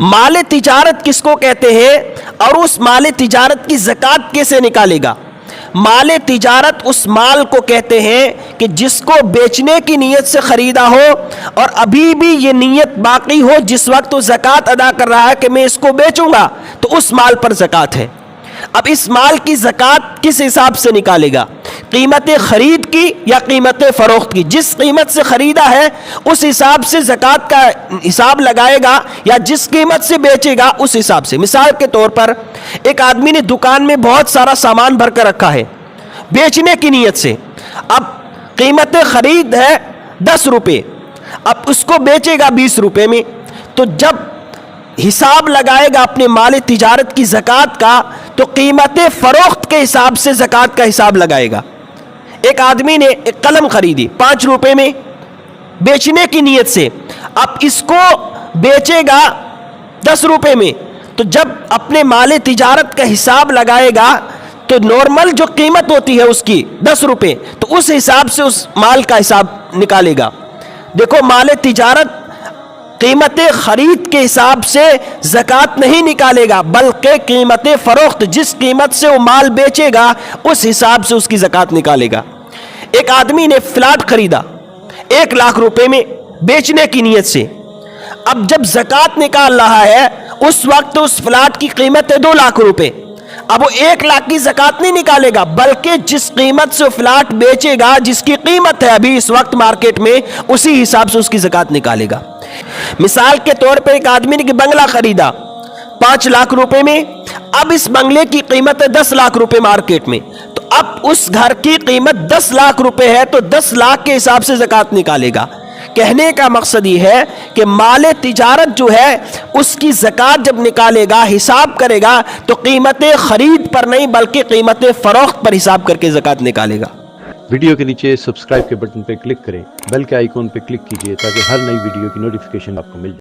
माल तिजारत किसको कहते हैं और उस माल तिजारत की ज़कात कैसे निकालेगा? माल तिजारत उस माल को कहते हैं कि जिसको बेचने की नीयत से ख़रीदा हो और अभी भी ये नीयत बाकी हो, जिस वक्त वो ज़कात अदा कर रहा है कि मैं इसको बेचूंगा, तो उस माल पर ज़कात है। अब इस माल की ज़कात किस हिसाब से निकालेगा? कीमत ख़रीद की या कीमत फ़रोख्त की? जिस कीमत से ख़रीदा है उस हिसाब से ज़कात का हिसाब लगाएगा या जिस कीमत से बेचेगा उस हिसाब से। मिसाल के तौर पर एक आदमी ने दुकान में बहुत सारा सामान भर कर रखा है बेचने की नीयत से। अब कीमत ख़रीद है 10 रुपये, अब उसको बेचेगा 20 रुपये में। तो जब हिसाब लगाएगा अपने माल तिजारत की ज़कात का, तो कीमत फ़रोख्त के हिसाब से ज़कात का हिसाब लगाएगा। एक आदमी ने एक कलम खरीदी 5 रुपये में बेचने की नीयत से, अब इसको बेचेगा 10 रुपये में। तो जब अपने माल तिजारत का हिसाब लगाएगा तो नॉर्मल जो कीमत होती है उसकी 10 रुपये, तो उस हिसाब से उस माल का हिसाब निकालेगा। देखो, माल तिजारत कीमत ख़रीद के हिसाब से ज़कात नहीं निकालेगा, बल्कि कीमत फ़रोख्त, जिस कीमत से वो माल बेचेगा उस हिसाब से उसकी ज़कात निकालेगा। एक आदमी ने फ्लैट खरीदा 1 लाख रुपए में बेचने की नीयत से। अब जब ज़कात निकाल रहा है उस वक्त उस फ्लैट की कीमत है 2 लाख रुपए। अब वो 1 लाख की ज़कात नहीं निकालेगा, बल्कि जिस कीमत से फ्लैट बेचेगा, जिसकी कीमत है अभी इस वक्त मार्केट में, उसी हिसाब से उसकी ज़कात निकालेगा। मिसाल के तौर पर एक आदमी ने बंगला खरीदा 5 लाख रुपए में। अब इस बंगले की कीमत है 10 लाख रुपए मार्केट में। तो अब उस घर की कीमत 10 लाख रुपए है, तो 10 लाख के हिसाब से ज़कात निकालेगा। कहने का मकसद ये है कि माल तिजारत जो है उसकी ज़कात जब निकालेगा, हिसाब करेगा, तो कीमत ख़रीद पर नहीं बल्कि कीमत फ़रोख्त पर हिसाब करके ज़कात निकालेगा। वीडियो के नीचे सब्सक्राइब के बटन पर क्लिक करें, बेल के आइकॉन पर क्लिक कीजिए ताकि हर नई वीडियो की नोटिफिकेशन आपको मिल जाए।